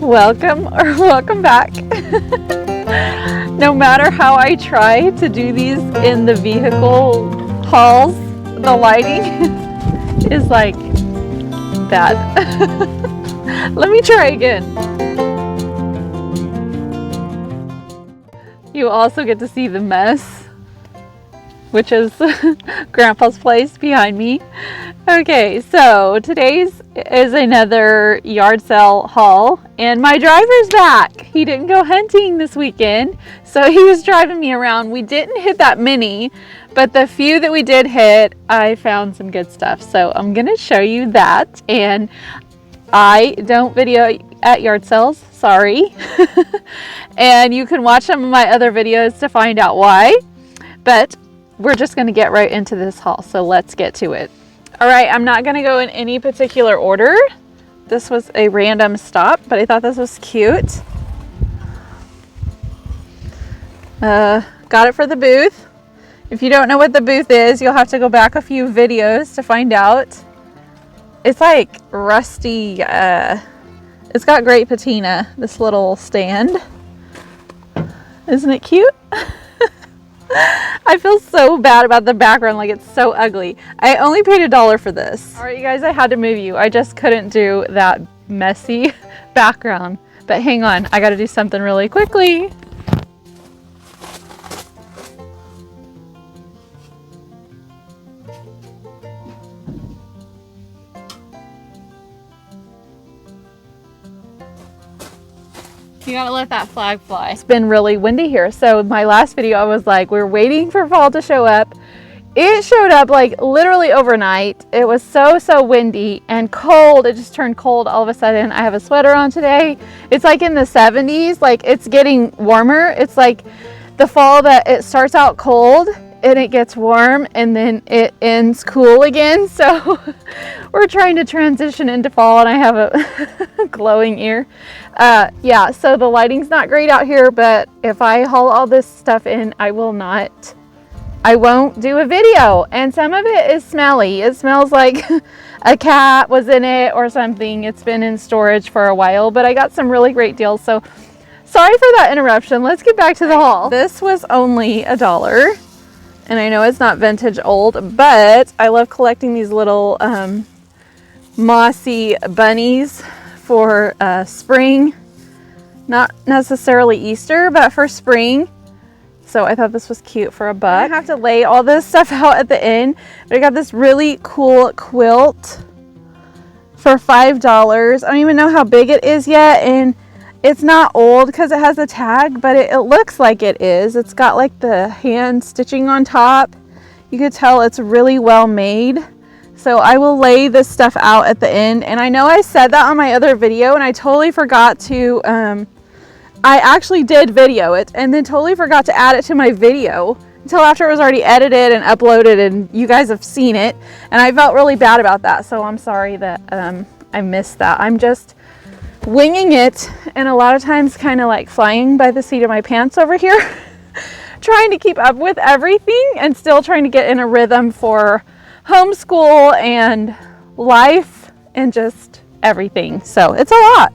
welcome or welcome back. No matter how I try to do these in the vehicle hauls, the lighting is like bad. Let me try again. You also get to see the mess, which is Grandpa's place behind me. Okay, so today's is another yard sale haul, and my driver's back. He didn't go hunting this weekend, so he was driving me around. We didn't hit that many, but the few that we did hit, I found some good stuff. So I'm gonna show you that, and I don't video at yard sales, sorry. And you can watch some of my other videos to find out why, but we're just gonna get right into this haul, so let's get to it. All right, I'm not gonna go in any particular order. This was a random stop, but I thought this was cute. Got it for the booth. If you don't know what the booth is, you'll have to go back a few videos to find out. It's like rusty, it's got great patina, this little stand. Isn't it cute? I feel so bad about the background, like it's so ugly. I only paid $1 for this. All right, you guys, I had to move you. I just couldn't do that messy background. But hang on, I gotta do something really quickly. You gotta let that flag fly. It's been really windy here. So my last video, I was like, we're waiting for fall to show up. It showed up like literally overnight. It was so windy and cold. It just turned cold all of a sudden. I have a sweater on today. It's like in the 70s, like it's getting warmer. It's like the fall that it starts out cold and it gets warm and then it ends cool again. So we're trying to transition into fall, and I have a glowing ear. Yeah, so the lighting's not great out here, but if I haul all this stuff in, I won't do a video. And some of it is smelly. It smells like a cat was in it or something. It's been in storage for a while, but I got some really great deals. So sorry for that interruption. Let's get back to the haul. This was only $1. And I know it's not vintage old, but I love collecting these little mossy bunnies for spring. Not necessarily Easter, but for spring. So I thought this was cute for $1. I have to lay all this stuff out at the end, but I got this really cool quilt for $5. I don't even know how big it is yet, and it's not old because it has a tag, but it looks like it is. It's got like the hand stitching on top. You could tell it's really well made. So I will lay this stuff out at the end. And I know I said that on my other video, and I totally forgot to, I actually did video it and then totally forgot to add it to my video until after it was already edited and uploaded and you guys have seen it. And I felt really bad about that. So I'm sorry that I missed that. I'm just winging it, and a lot of times kind of like flying by the seat of my pants over here, trying to keep up with everything and still trying to get in a rhythm for homeschool and life and just everything. So it's a lot,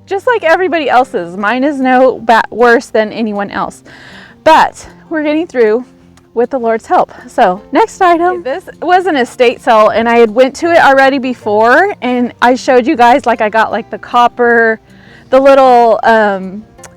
just like everybody else's. Mine is no worse than anyone else, but we're getting through with the Lord's help. So next item, this was an estate sale, and I had went to it already before, and I showed you guys, like I got like the copper, the little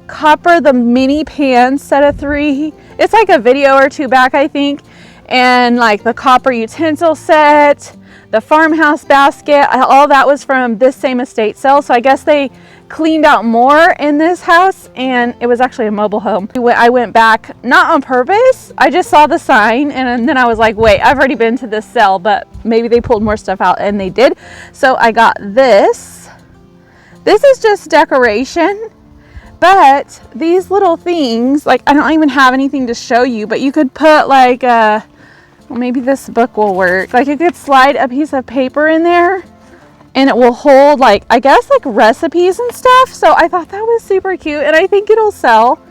copper, the mini pan set of 3. It's like a video or 2 back, I think. And like the copper utensil set, the farmhouse basket, all that was from this same estate sale. So I guess they cleaned out more in this house, and it was actually a mobile home. I went back, not on purpose. I just saw the sign, and then I was like, wait, I've already been to this sale, but maybe they pulled more stuff out, and they did. So I got this. This is just decoration, but these little things, like I don't even have anything to show you, but you could put like well, maybe this book will work. Like you could slide a piece of paper in there and it will hold, like, I guess like recipes and stuff. So I thought that was super cute, and I think it'll sell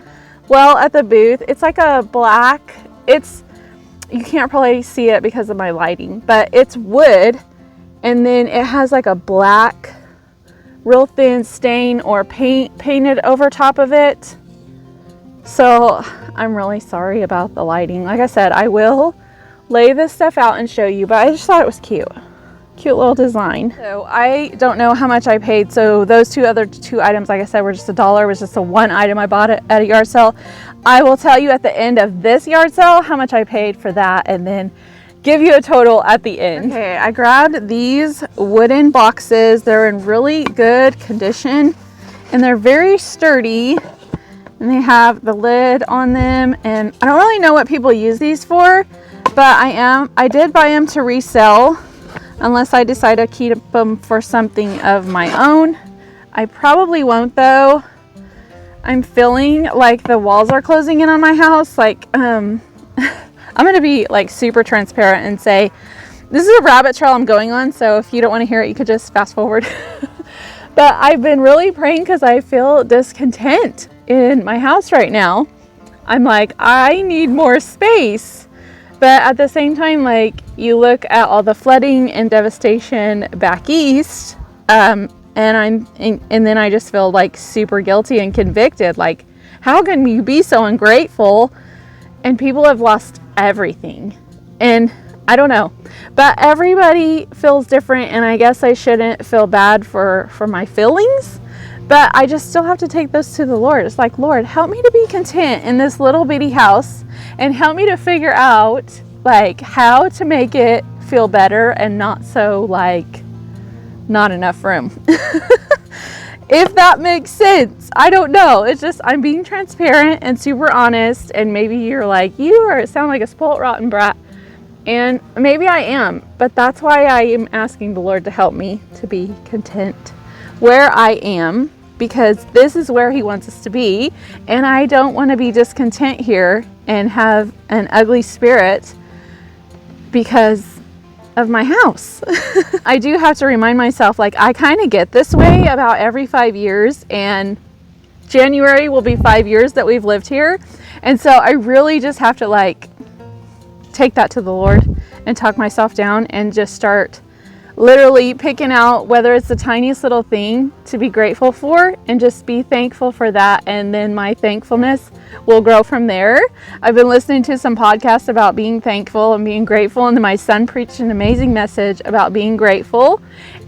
well at the booth. It's like a black, you can't probably see it because of my lighting, but it's wood, and then it has like a black real thin stain or paint painted over top of it. So I'm really sorry about the lighting. Like I said, I will lay this stuff out and show you, but I just thought it was cute. Cute little design. So I don't know how much I paid. So those other two items, like I said, were just $1. It was just the one item I bought at a yard sale. I will tell you at the end of this yard sale how much I paid for that, and then give you a total at the end. Okay, I grabbed these wooden boxes. They're in really good condition and they're very sturdy, and they have the lid on them, and I don't really know what people use these for, but I did buy them to resell unless I decide to keep them for something of my own. I probably won't though. I'm feeling like the walls are closing in on my house. Like, I'm going to be like super transparent and say, this is a rabbit trail I'm going on. So if you don't want to hear it, you could just fast forward. But I've been really praying because I feel discontent in my house right now. I'm like, I need more space. But at the same time, like, you look at all the flooding and devastation back east, and then I just feel like super guilty and convicted. Like, how can you be so ungrateful? And people have lost everything. And I don't know, but everybody feels different, and I guess I shouldn't feel bad for my feelings, but I just still have to take those to the Lord. It's like, Lord, help me to be content in this little bitty house, and help me to figure out like how to make it feel better and not so like not enough room. If that makes sense. I don't know. It's just, I'm being transparent and super honest, and maybe you're like, sound like a spoiled rotten brat, and maybe I am, but that's why I am asking the Lord to help me to be content where I am, because this is where He wants us to be, and I don't want to be discontent here and have an ugly spirit because of my house. I do have to remind myself, like, I kind of get this way about every 5 years, and January will be 5 years that we've lived here, and so I really just have to like take that to the Lord and talk myself down and just start literally picking out whether it's the tiniest little thing to be grateful for, and just be thankful for that, and then my thankfulness will grow from there. I've been listening to some podcasts about being thankful and being grateful, and then my son preached an amazing message about being grateful,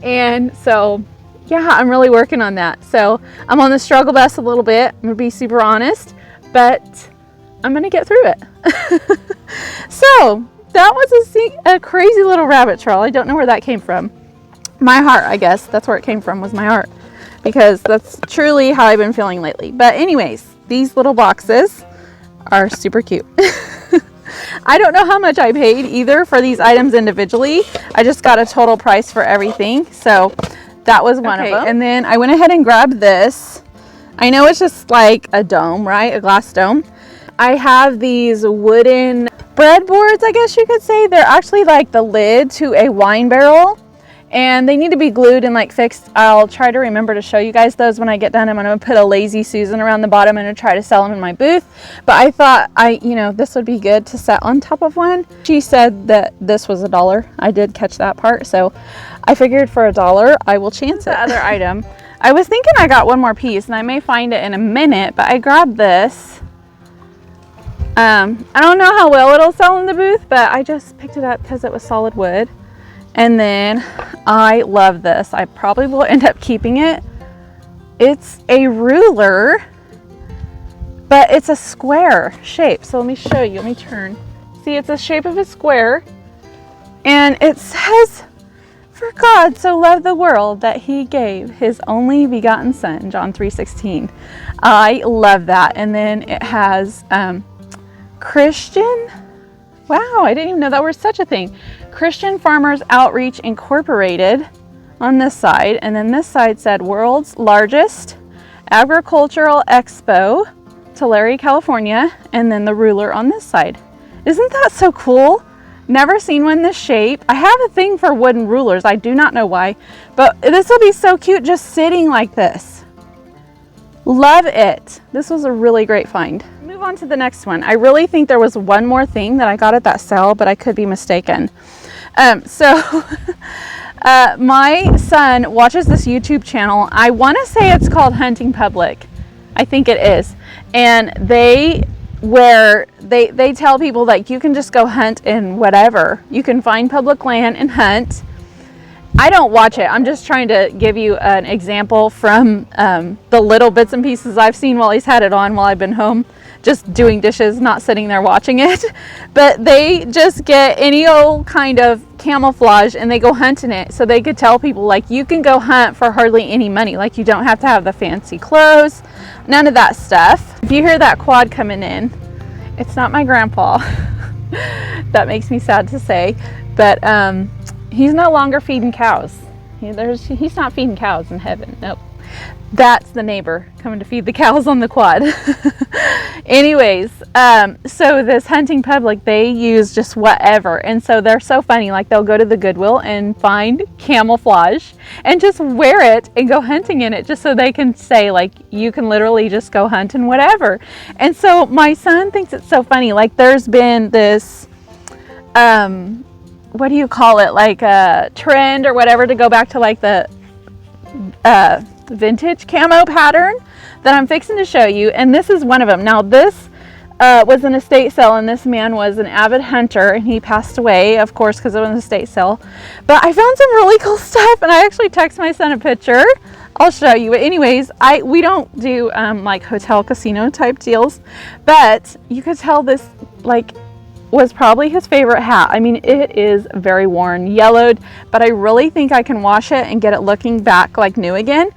and so yeah, I'm really working on that. So I'm on the struggle bus a little bit, I'm gonna be super honest, but I'm gonna get through it. So that was a crazy little rabbit trail. I don't know where that came from. My heart, I guess. That's where it came from, was my heart. Because that's truly how I've been feeling lately. But anyways, these little boxes are super cute. I don't know how much I paid either for these items individually. I just got a total price for everything. So that was one of them. And then I went ahead and grabbed this. I know it's just like a dome, right? A glass dome. I have these wooden breadboards, I guess you could say. They're actually like the lid to a wine barrel, and they need to be glued and like fixed. I'll try to remember to show you guys those when I get done. I'm going to put a Lazy Susan around the bottom and try to sell them in my booth. But I thought this would be good to set on top of one. She said that this was $1. I did catch that part, so I figured for $1 I will chance it. The other item, I was thinking I got one more piece, and I may find it in a minute, but I grabbed this. I don't know how well it'll sell in the booth, but I just picked it up because it was solid wood. And then I love this. I probably will end up keeping it. It's a ruler, but it's a square shape. So let me show you. Let me turn. See, it's the shape of a square. And it says, "For God so loved the world that He gave His only begotten Son," John 3:16. I love that. And then it has Christian, wow, I didn't even know that was such a thing. Christian Farmers Outreach Incorporated on this side, and then this side said World's Largest Agricultural Expo, Tulare, California, and then the ruler on this side. Isn't that so cool? Never seen one this shape. I have a thing for wooden rulers. I do not know why, but this will be so cute just sitting like this. Love it. This was a really great find. Move on to the next one. I really think there was one more thing that I got at that sale, but I could be mistaken. My son watches this YouTube channel. I want to say it's called Hunting Public. I think it is. And they tell people like you can just go hunt in whatever. You can find public land and hunt. I don't watch it. I'm just trying to give you an example from the little bits and pieces I've seen while he's had it on while I've been home. Just doing dishes, not sitting there watching it. But they just get any old kind of camouflage and they go hunting it. So they could tell people like you can go hunt for hardly any money. Like you don't have to have the fancy clothes, none of that stuff. If you hear that quad coming in, it's not my grandpa. That makes me sad to say, but he's no longer feeding cows. He's not feeding cows in heaven. Nope. That's the neighbor coming to feed the cows on the quad. Anyways, so this Hunting Public, they use just whatever. And so they're so funny. Like they'll go to the Goodwill and find camouflage and just wear it and go hunting in it just so they can say like, you can literally just go hunt in whatever. And so my son thinks it's so funny. Like there's been this, what do you call it? Like a trend or whatever to go back to like the, vintage camo pattern that I'm fixing to show you, and this is one of them. Now this was an estate sale, and this man was an avid hunter, and he passed away, of course, because it was an estate sale. But I found some really cool stuff, and I actually texted my son a picture. I'll show you. But anyways, we don't do like hotel casino type deals, but you could tell this like was probably his favorite hat. I mean, it is very worn, yellowed, but I really think I can wash it and get it looking back like new again.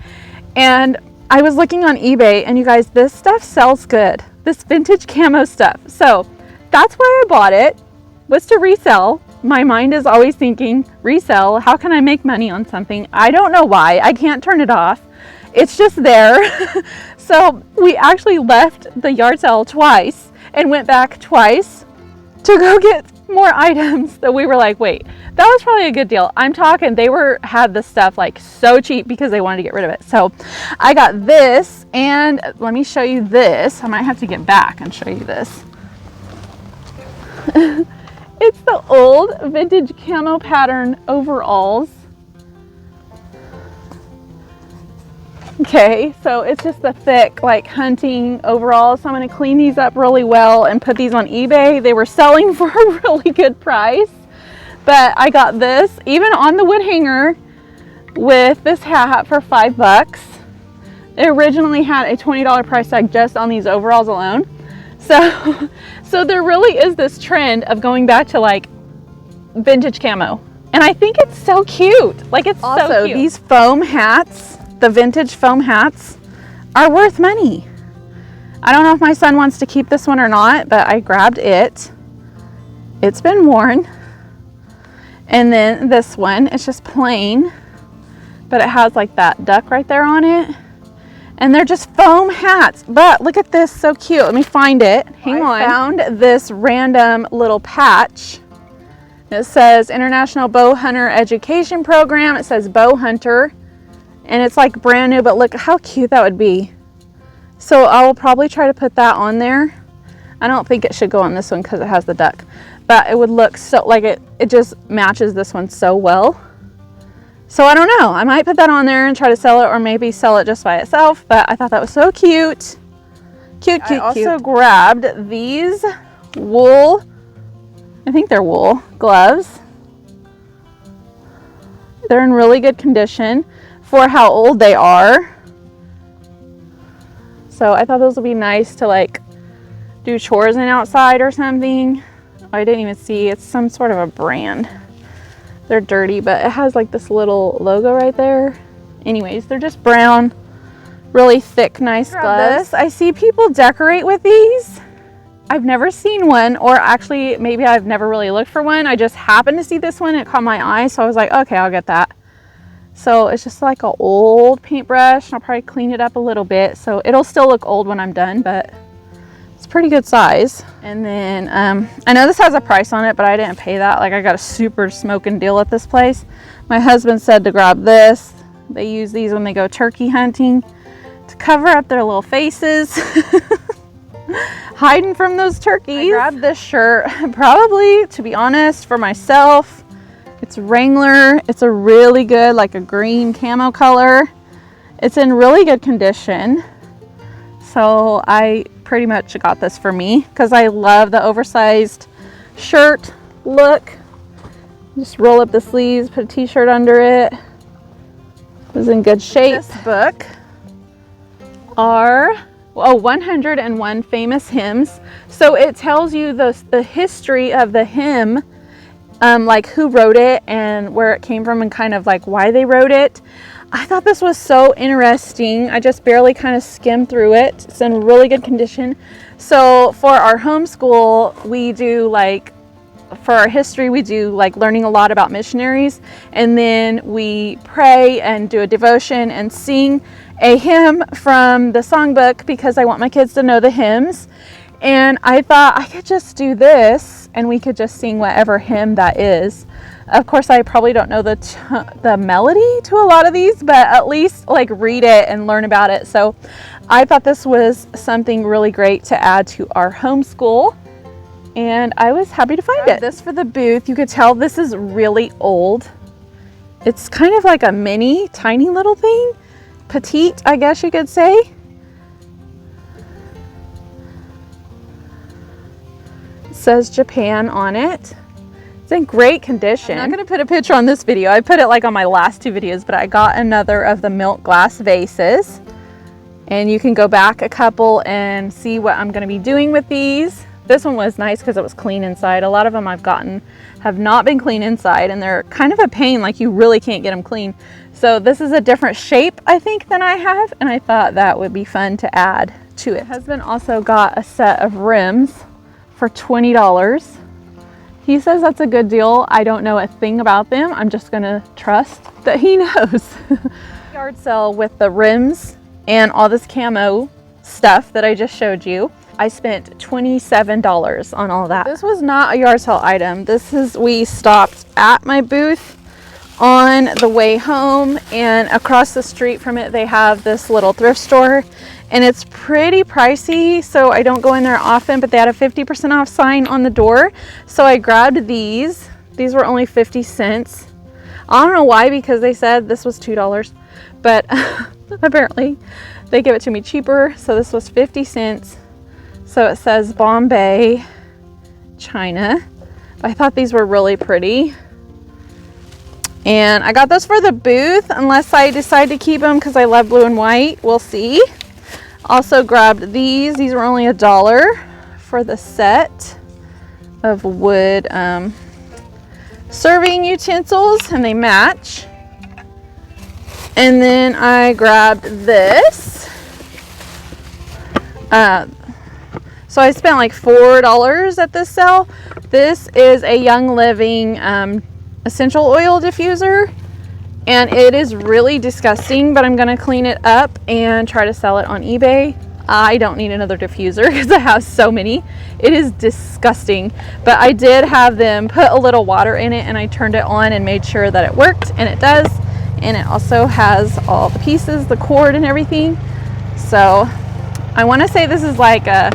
And I was looking on eBay, and you guys, this stuff sells good. This vintage camo stuff. So that's why I bought it, was to resell. My mind is always thinking, resell, how can I make money on something? I don't know why. I can't turn it off. It's just there. So we actually left the yard sale twice and went back twice to go get more items that we were like, wait, that was probably a good deal. I'm talking, they had the stuff like so cheap because they wanted to get rid of it. So I got this, and let me show you this. I might have to get back and show you this. It's the old vintage camo pattern overalls. Okay, so it's just the thick like hunting overalls. So I'm going to clean these up really well and put these on eBay. They were selling for a really good price, but I got this even on the wood hanger with this hat for $5. It originally had a $20 price tag just on these overalls alone. So there really is this trend of going back to like vintage camo, and I think it's so cute. Like it's also so cute. These foam hats. The vintage foam hats are worth money. I don't know if my son wants to keep this one or not, but I grabbed it. It's been worn. And then this one, it's just plain, but it has like that duck right there on it. And they're just foam hats. But look at this, so cute. Let me find it. Hang on. I found this random little patch. It says International Bow Hunter Education Program. It says Bow Hunter. And it's like brand new, but look how cute that would be. So I will probably try to put that on there. I don't think it should go on this one because it has the duck, but it would look so like it just matches this one so well. So I don't know, I might put that on there and try to sell it, or maybe sell it just by itself, but I thought that was so cute. Cute, cute, I also grabbed these wool, I think they're wool gloves. They're in really good condition for how old they are. So I thought those would be nice to like do chores in outside or something. I didn't even see, it's some sort of a brand. They're dirty, but it has like this little logo right there. Anyways, they're just brown, really thick, nice gloves. I see people decorate with these. I've never seen one, or actually maybe I've never really looked for one. I just happened to see this one, it caught my eye, so I was like, okay, I'll get that. So it's just like an old paintbrush. I'll probably clean it up a little bit, so it'll still look old when I'm done, but it's pretty good size. And then I know this has a price on it, but I didn't pay that. Like I got a super smoking deal at this place. My husband said to grab this. They use these when they go turkey hunting to cover up their little faces. Hiding from those turkeys. I grabbed this shirt probably, to be honest, for myself. It's Wrangler. It's a really good, like a green camo color. It's in really good condition. So I pretty much got this for me because I love the oversized shirt look. Just roll up the sleeves, put a t-shirt under it. It was in good shape. This book are 101 famous hymns. So it tells you the history of the hymn, like who wrote it and where it came from and kind of like why they wrote it. I thought this was so interesting. I just barely kind of skimmed through it. It's in really good condition. So for our homeschool, we do like, for our history, we do like learning a lot about missionaries, and then we pray and do a devotion and sing a hymn from the songbook because I want my kids to know the hymns. And I thought I could just do this and we could just sing whatever hymn that is. Of course, I probably don't know the melody to a lot of these, but at least like read it and learn about it. So I thought this was something really great to add to our homeschool, and I was happy to find it. This for the booth. You could tell this is really old. It's kind of like a mini, tiny little thing. Petite, I guess you could say. It says Japan on it. It's in great condition. I'm not going to put a picture on this video. I put it like on my last two videos, but I got another of the milk glass vases. And you can go back a couple and see what I'm going to be doing with these. This one was nice because it was clean inside. A lot of them I've gotten have not been clean inside, and they're kind of a pain, like you really can't get them clean. So this is a different shape, I think, than I have, and I thought that would be fun to add to it. My husband also got a set of rims for $20. He says that's a good deal. I don't know a thing about them. I'm just gonna trust that he knows. Yard sale with the rims and all this camo stuff that I just showed you. I spent $27 on all that. This was not a yard sale item. We stopped at my booth on the way home, and across the street from it they have this little thrift store, and it's pretty pricey, so I don't go in there often, but they had a 50% off sign on the door, so I grabbed these. These were only 50 cents. I don't know why, because they said this was $2, but apparently they give it to me cheaper, so this was 50 cents. So it says Bombay, China. I thought these were really pretty. And I got those for the booth, unless I decide to keep them because I love blue and white. We'll see. Also grabbed these. These were only $1 for the set of wood serving utensils, and they match. And then I grabbed this. So I spent like $4 at this sale. This is a Young Living essential oil diffuser, and it is really disgusting, but I'm gonna clean it up and try to sell it on eBay. I don't need another diffuser because I have so many. It is disgusting, but I did have them put a little water in it, and I turned it on and made sure that it worked, and it does. And it also has all the pieces, the cord and everything. So I want to say this is like a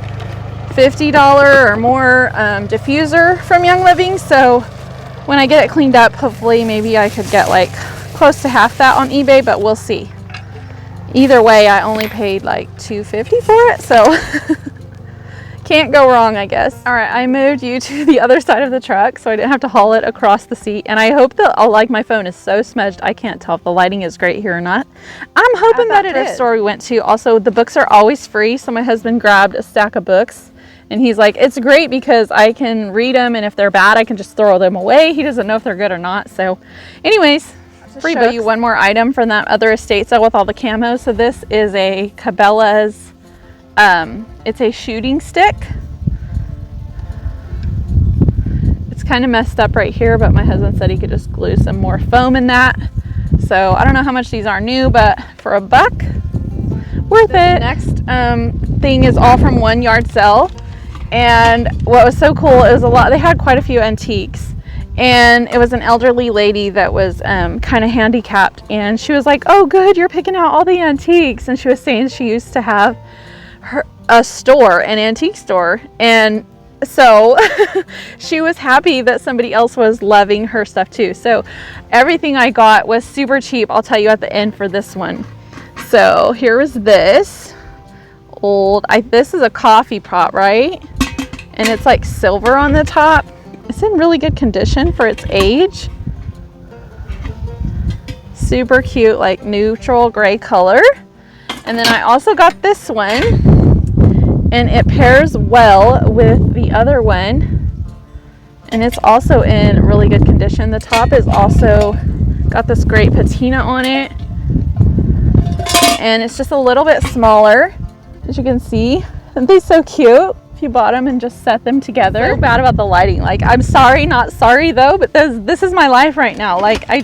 $50 or more diffuser from Young Living. So when I get it cleaned up, hopefully maybe I could get like close to half that on eBay, but we'll see. Either way, I only paid like $2.50 for it, so can't go wrong, I guess. All right, I moved you to the other side of the truck so I didn't have to haul it across the seat, and I hope that, like, my phone is so smudged I can't tell if the lighting is great here or not. I'm hoping that it is. The store we went to, also the books are always free, so my husband grabbed a stack of books. And he's like, it's great because I can read them, and if they're bad, I can just throw them away. He doesn't know if they're good or not. So anyways, free books. Show you one more item from that other estate sale with all the camo. So this is a Cabela's, it's a shooting stick. It's kind of messed up right here, but my husband said he could just glue some more foam in that. So I don't know how much these are new, but for $1, worth it. Next thing is all from one yard sale. And what was so cool, it was they had quite a few antiques, and it was an elderly lady that was kind of handicapped, and she was like, oh good, you're picking out all the antiques. And she was saying she used to have an antique store, and so she was happy that somebody else was loving her stuff too. So everything I got was super cheap. I'll tell you at the end for this one. So here was this old, this is a coffee pot, right? And it's like silver on the top. It's in really good condition for its age. Super cute, like neutral gray color. And then I also got this one, and it pairs well with the other one, and it's also in really good condition. The top is also got this great patina on it, and it's just a little bit smaller, as you can see. Aren't they so cute? If you bought them and just set them together. So bad about the lighting. Like, I'm sorry, not sorry though, but this is my life right now. Like, I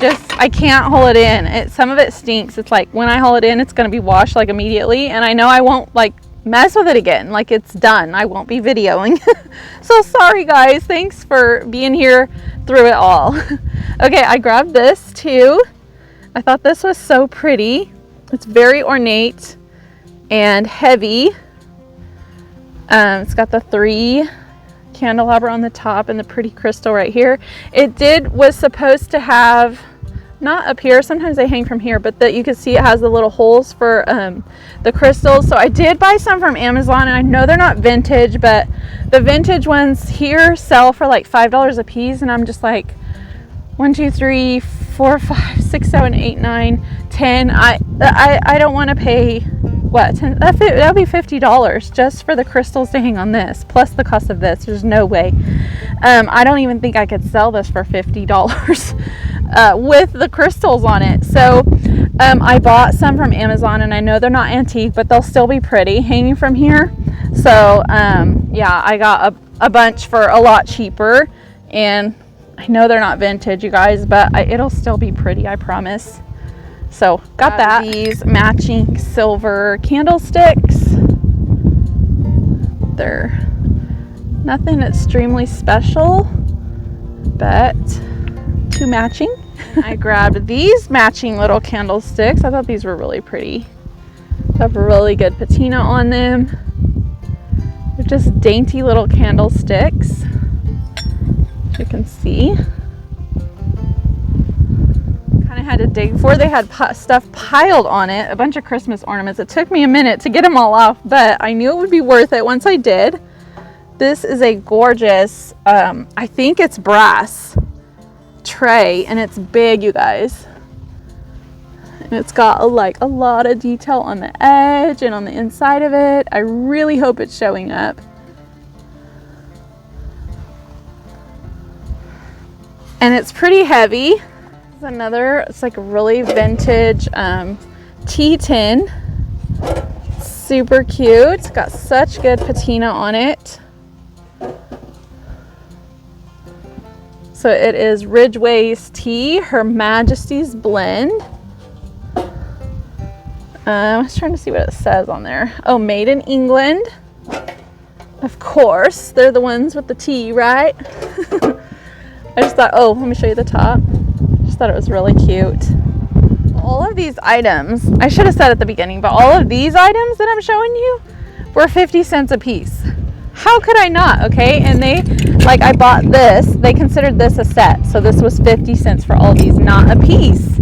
can't hold it in. Some of it stinks. It's like when I hold it in, it's gonna be washed like immediately, and I know I won't like mess with it again. Like, it's done. I won't be videoing. So sorry guys, thanks for being here through it all. Okay, I grabbed this too. I thought this was so pretty. It's very ornate and heavy. It's got the 3 candelabra on the top and the pretty crystal right here. It was supposed to have, not up here, sometimes they hang from here, but that you can see it has the little holes for the crystals. So I did buy some from Amazon, and I know they're not vintage, but the vintage ones here sell for like $5 a piece, and I'm just like, 1, 2, 3, 4, 5, 6, 7, 8, 9, 10. I don't want to pay, what, 10, that'll be $50 just for the crystals to hang on this, plus the cost of this. There's no way. I don't even think I could sell this for $50 with the crystals on it. So I bought some from Amazon, and I know they're not antique, but they'll still be pretty hanging from here. So yeah, I got a bunch for a lot cheaper, and I know they're not vintage, you guys, but it'll still be pretty, I promise. So got that. These matching silver candlesticks. They're nothing extremely special, but 2 matching. I grabbed these matching little candlesticks. I thought these were really pretty. They have really good patina on them. They're just dainty little candlesticks, as you can see. Kind of had to dig for. They had stuff piled on it, a bunch of Christmas ornaments. It took me a minute to get them all off, but I knew it would be worth it once I did. This is a gorgeous, I think it's brass tray, and it's big, you guys. And it's got a lot of detail on the edge and on the inside of it. I really hope it's showing up. And it's pretty heavy. It's like a really vintage tea tin. Super cute. It's got such good patina on it. So it is Ridgway's Tea, Her Majesty's Blend. I was trying to see what it says on there. Oh, made in England. Of course, they're the ones with the tea, right? I just thought, oh, let me show you the top. Just thought it was really cute. All of these items, I should have said at the beginning, but all of these items that I'm showing you were 50 cents a piece. How could I not? Okay, and I bought this, they considered this a set, so this was 50 cents for all of these, not a piece.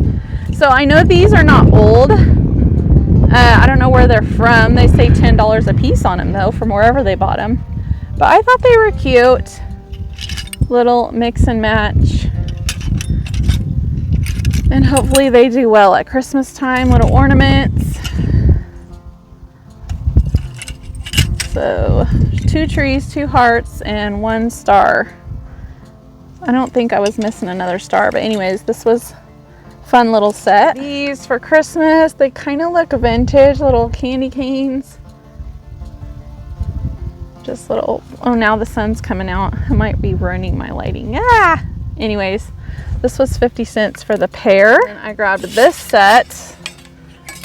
So I know these are not old. I don't know where they're from. They say $10 a piece on them though, from wherever they bought them. But I thought they were cute. Little mix and match. And hopefully they do well at Christmas time, little ornaments. So 2 trees, 2 hearts, and 1 star. I don't think I was missing another star, but anyways, this was a fun little set. These for Christmas, they kind of look vintage, little candy canes. Just little, oh, now the sun's coming out. It might be ruining my lighting. Ah! Anyways, this was 50 cents for the pair. And I grabbed this set.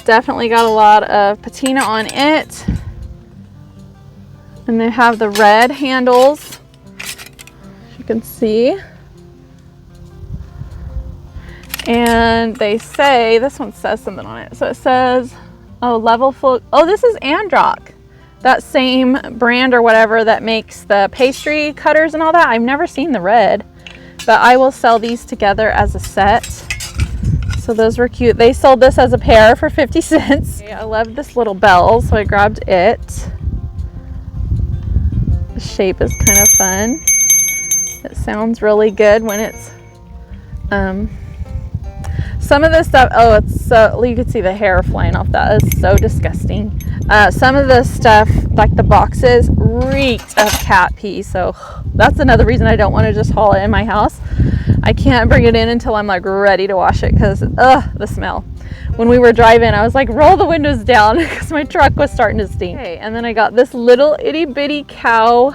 Definitely got a lot of patina on it. And they have the red handles, as you can see. And they say, this one says something on it. So it says, oh, level full, oh, this is Androck. that same brand or whatever that makes the pastry cutters and all that. I've never seen the red, but I will sell these together as a set. So those were cute. They sold this as a pair for 50 cents. Okay, I love this little bell, so I grabbed it. The shape is kind of fun. It sounds really good when it's some of this stuff, oh, it's so, you can see the hair flying off. That is so disgusting. Some of the stuff, like the boxes, reeked of cat pee, so that's another reason I don't want to just haul it in my house. I can't bring it in until I'm like ready to wash it, because the smell. When we were driving, I was like, roll the windows down, because my truck was starting to stink. Okay, and then I got this little itty bitty cow.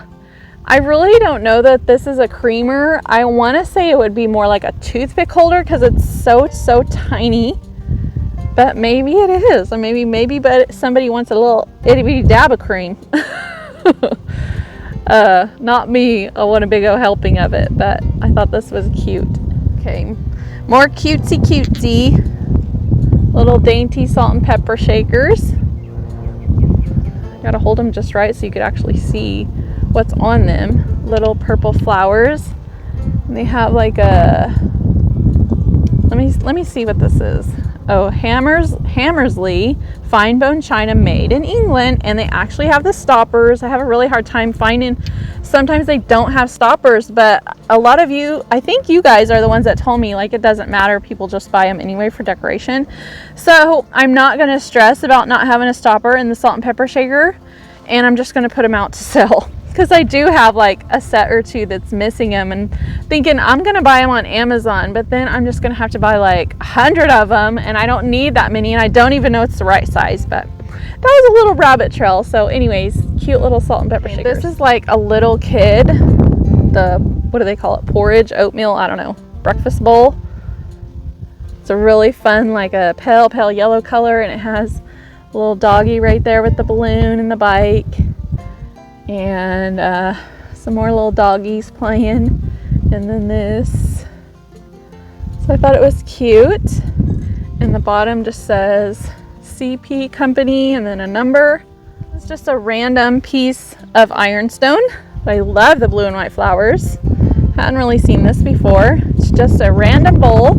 I really don't know that this is a creamer. I want to say it would be more like a toothpick holder, because it's so tiny. But maybe it is, or maybe but somebody wants a little itty bitty dab of cream. Not me. I want a big old helping of it, but I thought this was cute. Okay, more cutesy little dainty salt and pepper shakers. Gotta hold them just right so you could actually see what's on them. Little purple flowers. And they have like a, let me see what this is. Oh, Hammersley fine bone china made in England, and they actually have the stoppers. I have a really hard time finding, sometimes they don't have stoppers, but a lot of you, I think you guys are the ones that told me like it doesn't matter, people just buy them anyway for decoration. So I'm not going to stress about not having a stopper in the salt and pepper shaker, and I'm just going to put them out to sell. Because I do have like a set or two that's missing them, and thinking I'm gonna buy them on Amazon, but then I'm just gonna have to buy like 100 of them, and I don't need that many, and I don't even know it's the right size. But that was a little rabbit trail. So anyways, cute little salt and pepper shakers. This is like a little kid, what do they call it, porridge, oatmeal, I don't know, breakfast bowl. It's a really fun, like a pale yellow color, and it has a little doggy right there with the balloon and the bike. And some more little doggies playing, and then this. So I thought it was cute. And the bottom just says CP Company and then a number. It's just a random piece of ironstone, but I love the blue and white flowers. Hadn't really seen this before. It's just a random bowl,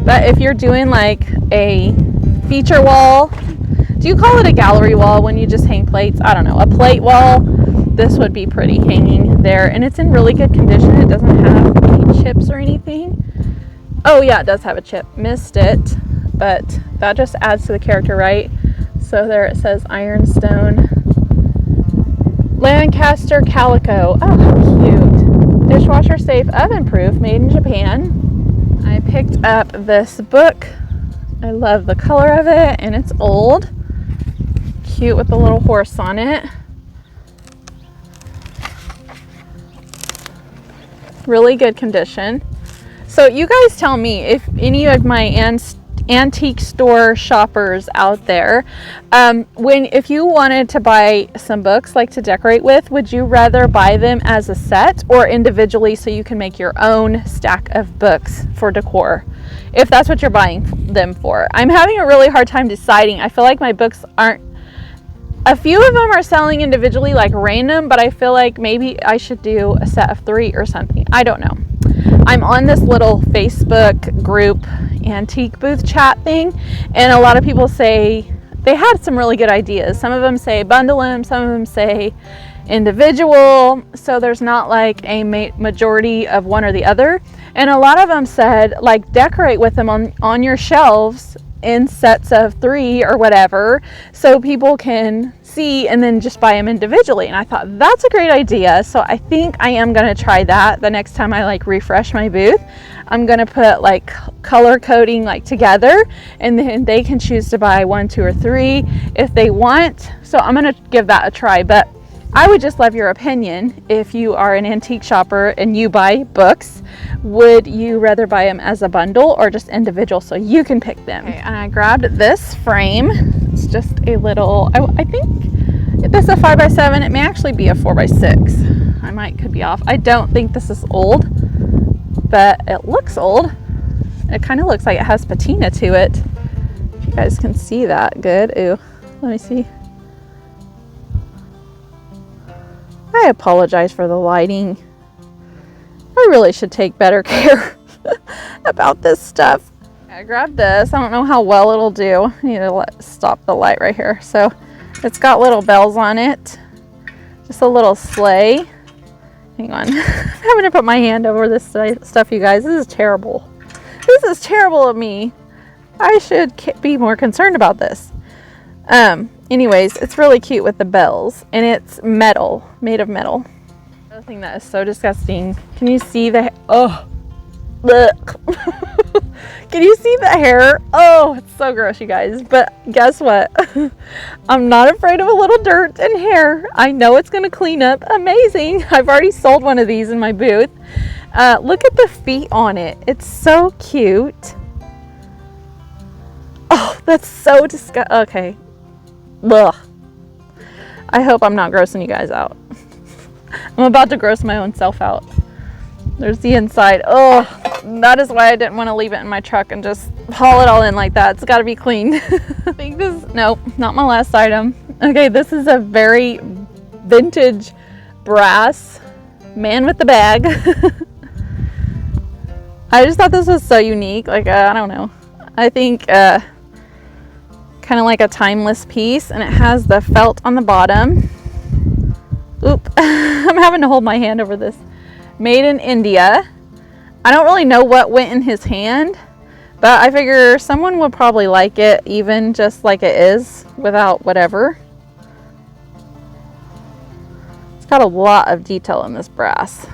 but if you're doing like a feature wall, do you call it a gallery wall when you just hang plates? I don't know, a plate wall. This would be pretty hanging there, and it's in really good condition. It doesn't have any chips or anything. Oh yeah, it does have a chip. Missed it, but that just adds to the character, right? So there it says ironstone. Lancaster Calico. Oh, how cute. Dishwasher safe, oven proof, made in Japan. I picked up this book. I love the color of it, and it's old. Cute with a little horse on it. Really good condition. So you guys tell me if any of my antique store shoppers out there, if you wanted to buy some books like to decorate with, would you rather buy them as a set or individually so you can make your own stack of books for decor, if that's what you're buying them for? I'm having a really hard time deciding. I feel like my books aren't, a few of them are selling individually, like random, but I feel like maybe I should do a set of 3 or something. I don't know. I'm on this little Facebook group, antique booth chat thing, and a lot of people say they had some really good ideas. Some of them say bundle them, some of them say individual, so there's not like a majority of one or the other. And a lot of them said like decorate with them on your shelves in sets of 3 or whatever, so people can see and then just buy them individually. And I thought that's a great idea, so I think I am going to try that the next time I like refresh my booth. I'm going to put like color coding like together, and then they can choose to buy 1, 2, or 3 if they want. So I'm going to give that a try, but I would just love your opinion. If you are an antique shopper and you buy books, would you rather buy them as a bundle or just individual so you can pick them? Okay, and I grabbed this frame. It's just a little, I think if this is a 5x7, it may actually be a 4x6. Could be off. I don't think this is old, but it looks old. It kind of looks like it has patina to it. If you guys can see that good. Ooh, let me see. I apologize for the lighting. I really should take better care about this stuff. I grabbed this. I don't know how well it'll do. I need to stop the light right here. So it's got little bells on it. Just a little sleigh. Hang on. I'm having to put my hand over this stuff, you guys. This is terrible. This is terrible of me. I should be more concerned about this. Anyways, it's really cute with the bells. And it's metal. Made of metal. Another thing that is so disgusting. Can you see the... Oh. Look. Can you see the hair? Oh, it's so gross, you guys. But guess what? I'm not afraid of a little dirt and hair. I know it's going to clean up. Amazing. I've already sold one of these in my booth. Look at the feet on it. It's so cute. Oh, that's so disgusting. Okay. Ugh. I hope I'm not grossing you guys out. I'm about to gross my own self out. There's the inside. Oh, that is why I didn't want to leave it in my truck and just haul it all in like that. It's got to be clean. I think this, nope, not my last item. Okay, this is a very vintage brass man with the bag. I just thought this was so unique. Like, I don't know. I think kind of like a timeless piece, and it has the felt on the bottom. Oop, I'm having to hold my hand over this. Made in India. I don't really know what went in his hand, but I figure someone would probably like it even just like it is without whatever. It's got a lot of detail in this brass.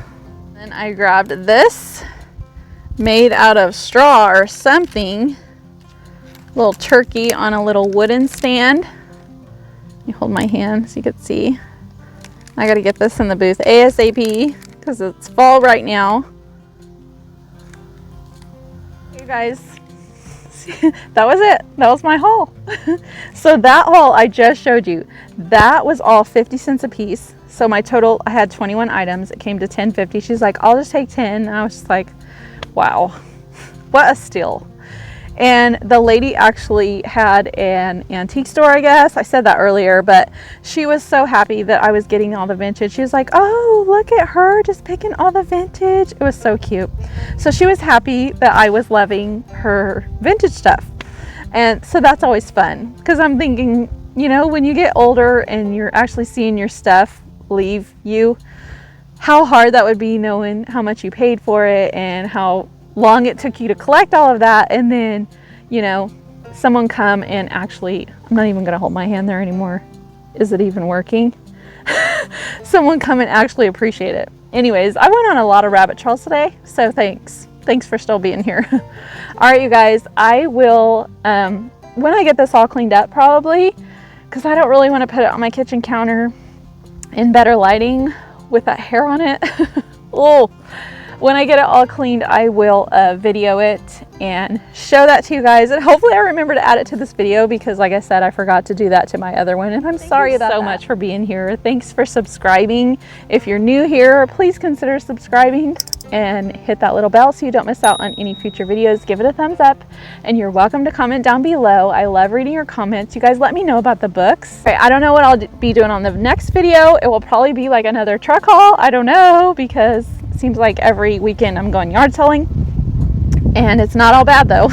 Then I grabbed this made out of straw or something. Little turkey on a little wooden stand. Let me hold my hand so you can see. I gotta get this in the booth ASAP because it's fall right now. You guys, that was it. That was my haul. So that haul I just showed you, that was all 50 cents a piece. So my total, I had 21 items. It came to $10.50. She's like, I'll just take 10. And I was just like, wow, what a steal. And the lady actually had an antique store, I guess. I said that earlier, but she was so happy that I was getting all the vintage. She was like, oh, look at her just picking all the vintage. It was so cute. So she was happy that I was loving her vintage stuff. And so that's always fun because I'm thinking, you know, when you get older and you're actually seeing your stuff leave you, how hard that would be knowing how much you paid for it and how long it took you to collect all of that, and then, you know, someone come and actually, I'm not even gonna hold my hand there anymore. Is it even working? Someone come and actually appreciate it. Anyways, I went on a lot of rabbit trails today, so thanks for still being here. All right, you guys, I will when I get this all cleaned up, probably, because I don't really want to put it on my kitchen counter in better lighting with that hair on it. Oh, when I get it all cleaned, I will video it and show that to you guys. And hopefully I remember to add it to this video because, like I said, I forgot to do that to my other one. And I'm sorry about that. Thank you so much for being here. Thanks for subscribing. If you're new here, please consider subscribing and hit that little bell so you don't miss out on any future videos. Give it a thumbs up, and you're welcome to comment down below. I love reading your comments. You guys let me know about the books. Okay, I don't know what I'll be doing on the next video. It will probably be like another truck haul. I don't know, because it seems like every weekend I'm going yard selling, and it's not all bad though.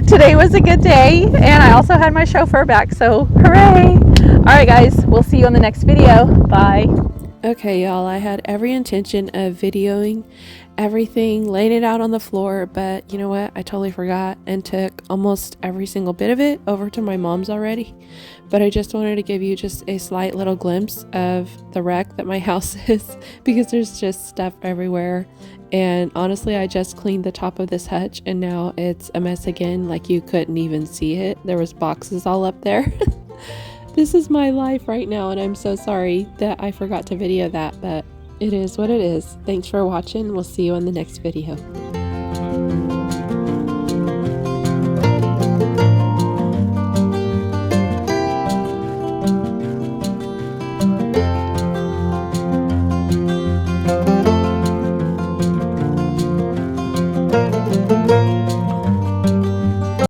Today was a good day, and I also had my chauffeur back, so hooray. All right guys, we'll see you on the next video. Bye. Okay, y'all, I had every intention of videoing everything, laying it out on the floor, but you know what? I totally forgot and took almost every single bit of it over to my mom's already. But I just wanted to give you just a slight little glimpse of the wreck that my house is, because there's just stuff everywhere. And honestly, I just cleaned the top of this hutch and now it's a mess again. Like, you couldn't even see it. There was boxes all up there. This is my life right now, and I'm so sorry that I forgot to video that, but it is what it is. Thanks for watching. We'll see you in the next video.